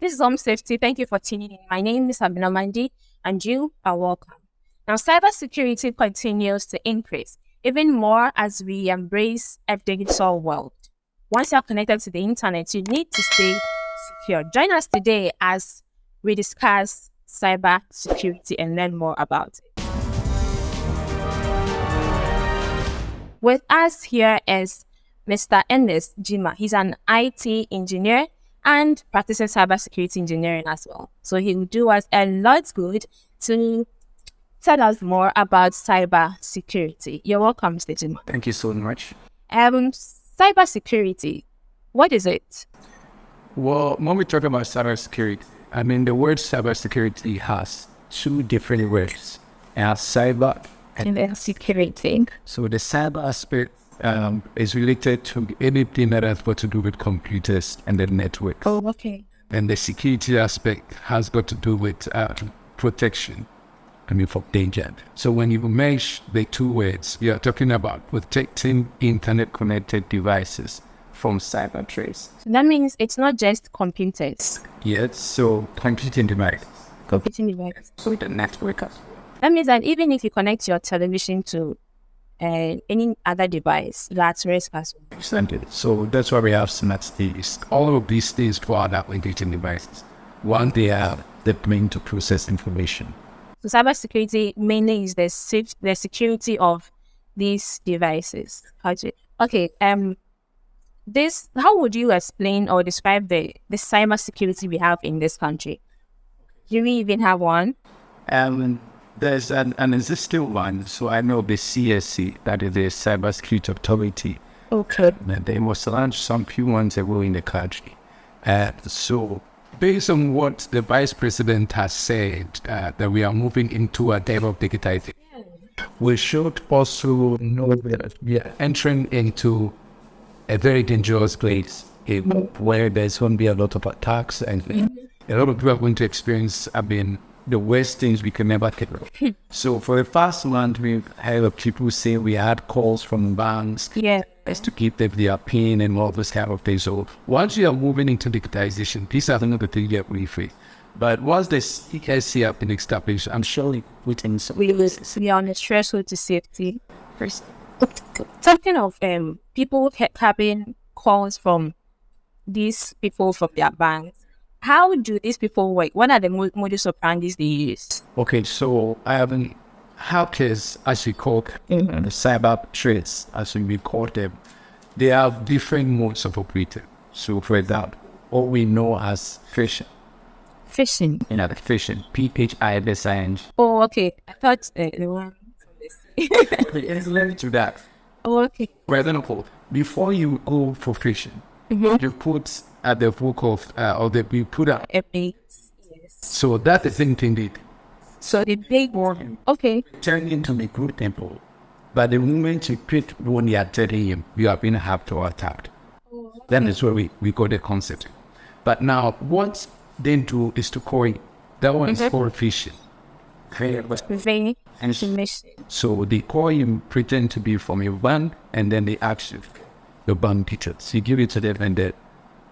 This is Home Safety. Thank you for tuning in. My name is Abina Mandi, and you are welcome. Now, cybersecurity continues to increase, even more as we embrace a digital world. Once you're connected to the internet, you need to stay secure. Join us today as we discuss cybersecurity and learn more about it. With us here is Mr. Ernest Jima. He's an IT engineer and practicing cybersecurity engineering as well. So he will do us a lot good to tell us more about cybersecurity. You're welcome, Mr. Jima. Thank you so much. Cybersecurity, what is it? Well, when we talk about cybersecurity, the word cybersecurity has two different words. It has cyber and security. So the cyber aspect is related to anything that has got to do with computers and the network. Oh, okay. And the security aspect has got to do with protection, from danger. So when you merge the two words, you're talking about protecting internet-connected devices from cyber threats. So that means it's not just computers. Yes, so computing devices. Computing devices. So the network. That means that even if you connect your television to any other device, that's risk as well. Exactly. So that's why we have smart TVs. All of these things for our application devices. One, they are the brain to process information. So cybersecurity mainly is the security of these devices. Okay. How would you explain or describe the cybersecurity we have in this country? Do we even have one? There's an existing one. So I know the CSC, that is the Cybersecurity Authority. Okay. They must launch some few months ago in the country. So based on what the Vice President has said, that we are moving into a type of digitization, we should also know that we are entering into a very dangerous place where there's going to be a lot of attacks and a lot of people are going to experience, the worst things we can never think of. So for the first month, we've heard people say we had calls from banks to keep their PIN and all those kind of things. So once you are moving into digitization, these are not the things that we face. But once the CSC have been established, I'm sure we can... We are on a threshold to safety. First, talking of people having calls from these people from their banks, how do these people work? What are the modus operandi they use? Okay, so hackers, as we call them, the cyber threats, as we call them, they have different modes of operating. So for example, what we know as phishing. Phishing? Phishing. P-H-I-S-I-N. Oh, okay. I thought the one from this. It's related to that. Oh, okay. For example, before you go for phishing, you put at the book of, we put up. Yes. So that's the same thing they did. So the big one. Okay. Turn into the good temple. But the moment you put when you are telling him, you are being hacked or attacked. Oh, okay. Then is where we got the concept. But now, what they do is to call it. That one is called phishing. Very information. So they call him, pretend to be from your bank, and then they ask you your bank details. You give it to them, and then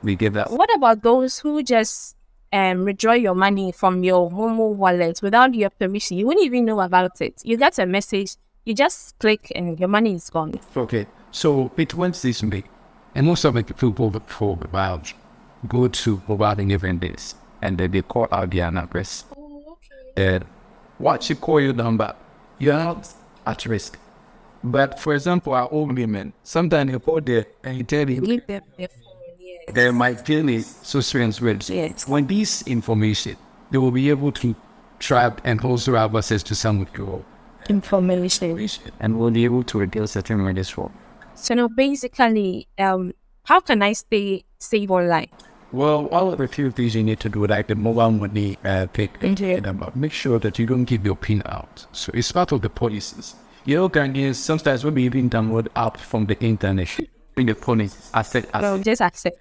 we give that. What about those who just withdraw your money from your Momo wallet without your permission? You wouldn't even know about it. You get a message, you just click, and your money is gone. Okay, so it went this way, and most of the people before about go to mobile events, and then they call out their numbers. Oh, okay. And once you call your number, you're not at risk. But for example, our old women, sometimes they call there and you tell them, give them their phone. They might feel it so strange with. Yes. When this information, they will be able to trap and also have access to some of your information and will be able to reveal certain remedies for. So now basically, how can I stay safe online? Well, all of the few things you need to do, like the mobile money make sure that you don't give your PIN out. So it's part of the policies. Sometimes when we even download app from the internet, the phone just accept.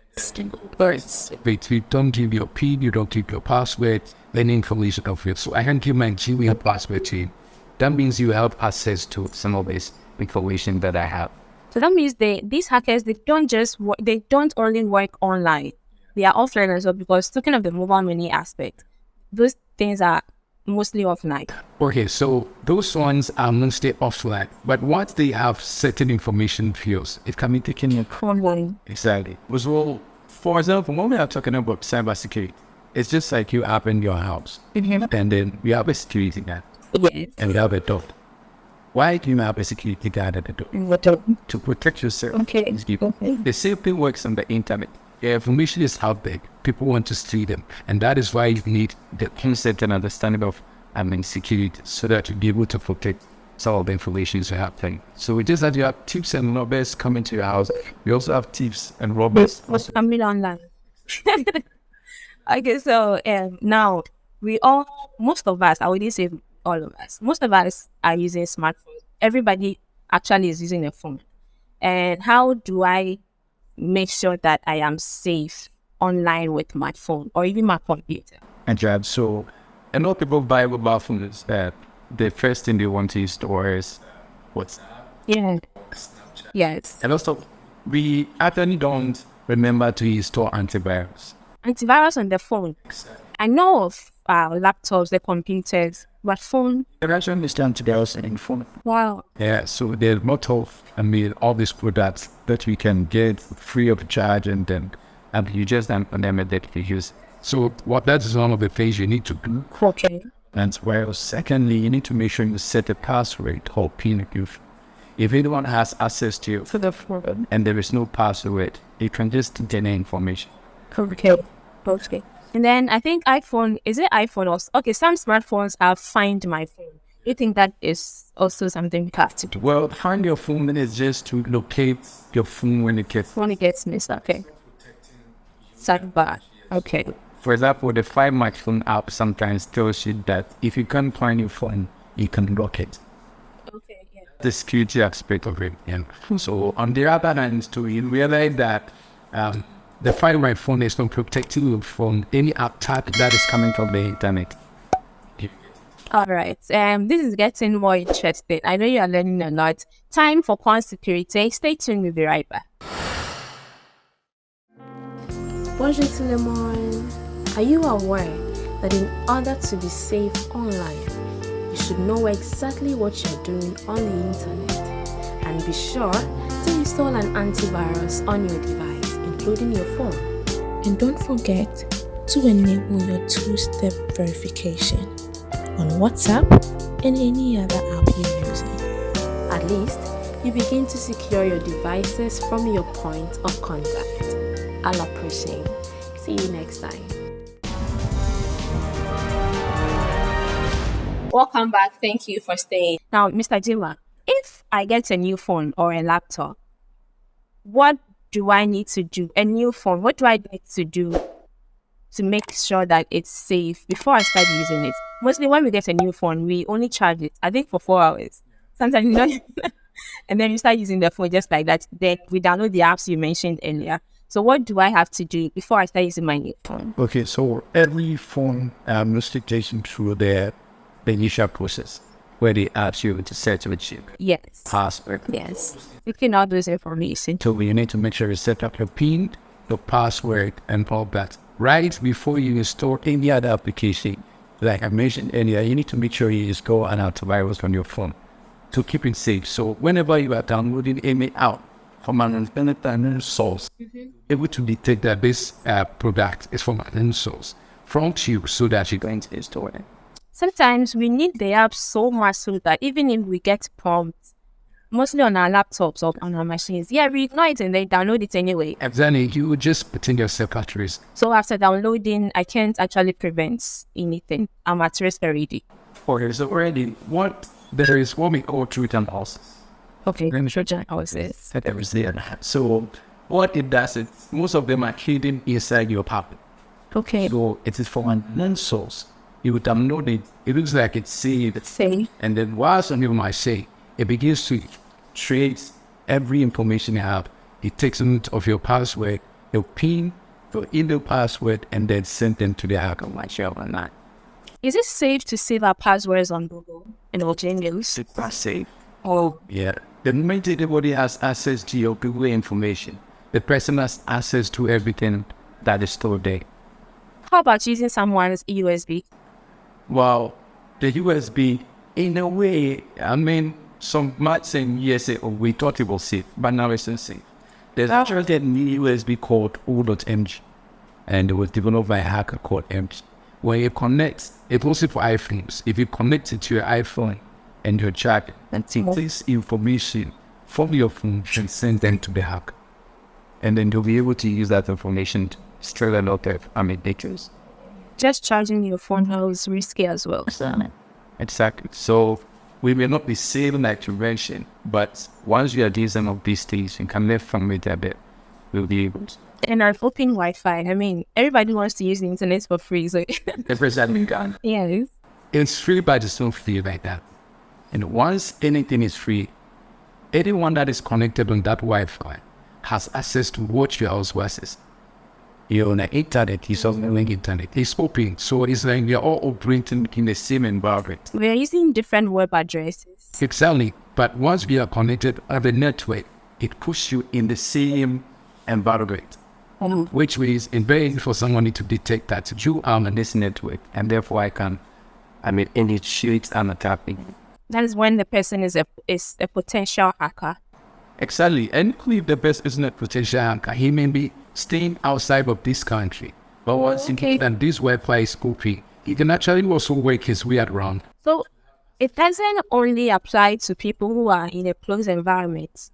But you don't give your PIN, you don't give your password, any information of it. So I can give my Gmail password to you. That means you have access to some of this information that I have. So that means these hackers, they don't only work online. they are offline as well, because talking of the mobile money aspect, those things are mostly offline. Okay, so those ones are mostly offline, but once they have certain information fields, it can be taken in. Online. Exactly. So, for example, when we are talking about cybersecurity, it's just like you have in your house, and then you have a security guard, Yes. and you have a dog. Why do you have a security guard at the door? What the- To protect yourself. Okay. These people. Okay. The same thing works on the internet. The information is out there. People want to see them. And that is why you need the concept and understanding of security, so that you'll be able to protect some of the information you have there. So we just that you have thieves and robbers coming to your house. We also have thieves and robbers. What's coming online? Okay, so now most of us, I wouldn't say all of us, most of us are using smartphones. Everybody actually is using a phone. And how do I make sure that I am safe online with my phone or even my computer? And job. So a lot of people buy mobile phones that the first thing they want to install is WhatsApp. Yeah. Yes. And also, we actually don't remember to install antivirus. Antivirus on the phone. I know of laptops, the computers, but phone. I actually understand antivirus in phone. Wow. Yeah, so there's a lot of, all these products that we can get free of charge, and then you just implement that you use. So that is one of the things you need to do. Okay. And well, secondly, you need to make sure you set a password or PIN. If anyone has access to you For the phone. and there is no password, you can just enter information. Okay. Okay. And then I think iPhone, is it iPhone also? Okay, some smartphones have Find My Phone. Do you think that is also something we have to do Well, find your phone is just to locate your phone when it gets. when it gets missed? Okay. Sidebar. Okay. For example, the Find My Phone app sometimes tells you that if you can't find your phone, you can lock it. Okay. Yeah. The security aspect of it. Yeah. So on the other hand, too, you realize that the Find My Phone is not protecting you from any attack that is coming from the internet. All right. This is getting more interesting. I know you are learning a lot. Time for Quan Security. Stay tuned. We'll be right back. Bonjour tout le monde. Are you aware that in order to be safe online, you should know exactly what you're doing on the internet, and be sure to install an antivirus on your device, including your phone. And don't forget to enable your two-step verification on WhatsApp and any other app you're using. At least, you begin to secure your devices from your point of contact. I'll appreciate. See you next time. Welcome back. Thank you for staying. Now, Mr. Jima, if I get a new phone or a laptop, what do I need to do? A new phone, what do I need to do to make sure that it's safe before I start using it? Mostly when we get a new phone, we only charge it, I think, for 4 hours. Sometimes, and then you start using the phone just like that. Then we download the apps you mentioned earlier. So what do I have to do before I start using my new phone? Okay, so every phone must take you through the initial process where they ask you to set a chip, Yes. password. Yes. You can all those information. So you need to make sure you set up your PIN, your password, and all that. Right before you install any other application, like I mentioned earlier, you need to make sure you install an antivirus on your phone to keep it safe. So whenever you are downloading any app from an independent source, able to detect that this product is from an independent source from you, so that you're going to install it. Sometimes we need the app so much so that even if we get prompts, mostly on our laptops or on our machines, we ignore it and then download it anyway. And then you would just put in yourself at risk. So after downloading, I can't actually prevent anything. I'm at risk already. Okay, so already there is what we call truth analysis. Okay. Let me show you How is this? that there is there. So what it does is most of them are hidden inside your app. Okay. So it is from an unknown source. You would download it. It looks like it's saved. Same. And then whilst on you might say, it begins to trace every information you have. It takes note of your password, your PIN, your email password, and then send them to the app on my shell or not. Is it safe to save our passwords on Google and all Gmails? Super safe. Oh, Yeah. The moment anybody has access to your Google information, the person has access to everything that is stored there. How about using someone's USB? Well, the USB, in a way, I mean, some might say years ago we thought it was safe, but now it's not safe. There's actually a new USB called O.MG, and it was developed by a hacker called MG. When you connect, it's also for iPhones. If you connect it to your iPhone and your charger, and take this information from your phone and send them to the hacker. And then you'll be able to use that information to steal a lot of data. Just charging your phone is risky as well. Exactly. So we may not be saving like you mentioned, but once you are doing some of these things, you can live from it a bit. We'll be able to. And our open Wi-Fi. I mean, everybody wants to use the internet for free. So yes. It's free, but it's not free like that. And once anything is free, anyone that is connected on that Wi-Fi has access to what your house was. You're on the internet, it's on the internet, it's open. So it's like we are all operating in the same environment. We are using different web addresses. Exactly. But once we are connected on the network, it puts you in the same environment. Which means it's very easy for somebody to detect that you are on this network, and therefore I can, initiate an attack. That is when the person is a potential hacker. Exactly. And if the person is not a potential hacker, he may be staying outside of this country. But once he knows that this Wi-Fi is open, he can actually also work his way around. So it doesn't only apply to people who are in a closed environment.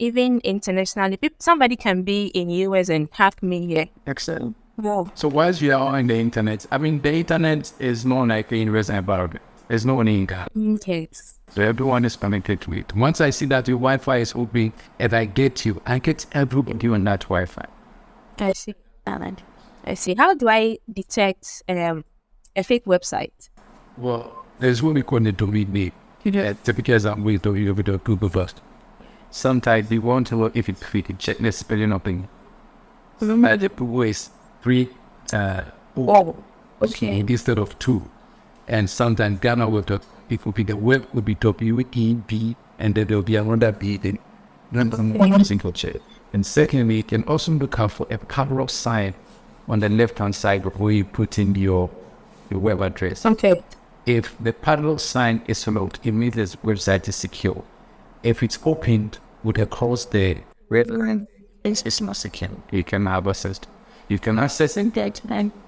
Even internationally, somebody can be in US and hack me here. Excellent. Wow. So whilst we are on the internet, the internet is more like a universal environment. There's no one in that. Yes. So everyone is connected to it. Once I see that your Wi-Fi is open, if I get you, I get everybody on that Wi-Fi. I see. I see. How do I detect a fake website? Well, there's what we call the domain name. Typically, as I'm with Google first. Sometimes we want to know if it's free to check the spelling of things. The ways 3 instead of 2. And sometimes Ghana will talk, it will be the web will be WEB, and then there will be another B, then one single check. And secondly, you can also look out for a parallel sign on the left-hand side of where you put in your web address. Okay. If the parallel sign is locked, it means this website is secure. If it's opened with across the red line, it's not secure. You can have access. You can access it,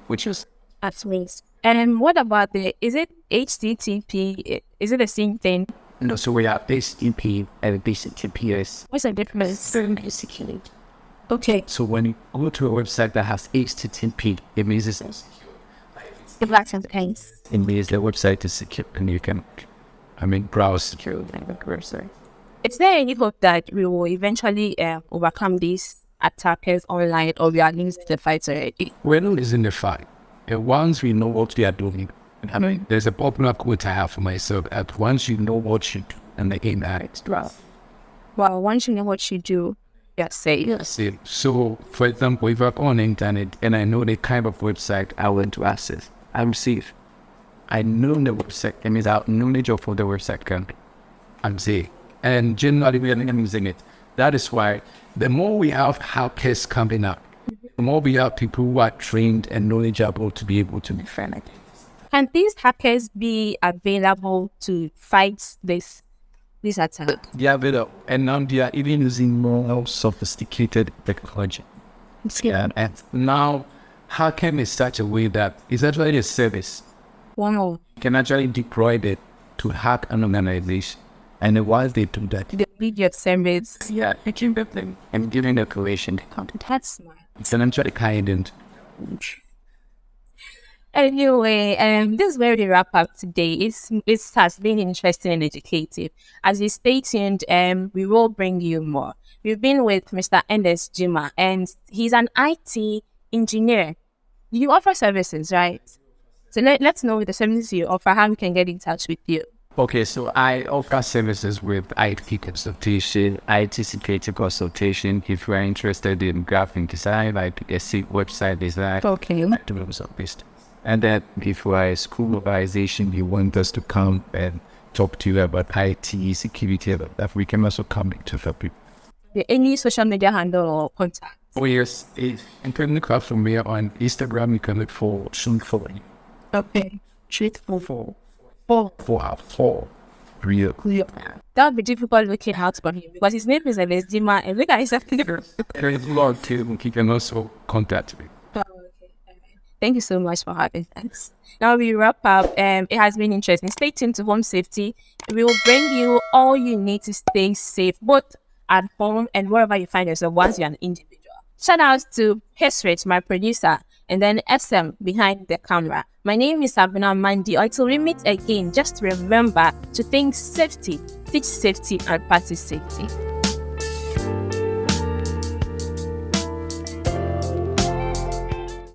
which is at least. And what about is it HTTP? Is it the same thing? No, so we have HTTP and HTTPS. What's the difference? Security. Okay. So when you go to a website that has HTTP, it means it's secure. If that's the case. It means the website is secure and you can, browse securely. Is there any hope that we will eventually overcome these attackers online, or we are losing the fight already? We're not losing the fight. And once we know what we are doing, there's a popular quote I have for myself, that once you know what you do, and the game acts. Well, once you know what you do, you're safe. Yes. So, for example, if I'm on the internet and I know the kind of website I want to access, I'm safe. I know the website, it means I have knowledge of what the website can be. I'm safe. And generally, we are not using it. That is why the more we have hackers coming up, the more we have people who are trained and knowledgeable to be able to defend it. Can these hackers be available to fight this attack? They are available. And now they are even using more sophisticated technology. And now, hacking is such a way that it's actually a service. Wow. You can actually deploy it to hack an organization. And while they do that, they lead your service. Yeah, they can give them and giving the collation. That's smart. It's an actually kind. Anyway, this is where we wrap up today. It has been interesting and educative. As you stay tuned, we will bring you more. We've been with Mr. Endes Juma, and he's an IT engineer. You offer services, right? So let's know the services you offer, how we can get in touch with you. Okay, so I offer services with IT consultation, IT security consultation. If you are interested in graphic design, like website design, and then if you are a school organization, you want us to come and talk to you about IT security, that we can also come to help you. Any social media handle or contact? Oh yes, you can look up for me on Instagram. You can look for Shunfully. Okay. For real. That would be difficult looking out for him because his name is Elesdima and look at his There is a lot too. You can also contact me. Thank you so much for having us. Now we wrap up. It has been interesting. Stay tuned to Home Safety. We will bring you all you need to stay safe, both at home and wherever you find yourself once you're an individual. Shout out to Securite, my producer, and then SM behind the camera. My name is Sabina Mandi. Until we meet again, just remember to think safety, teach safety, and practice safety.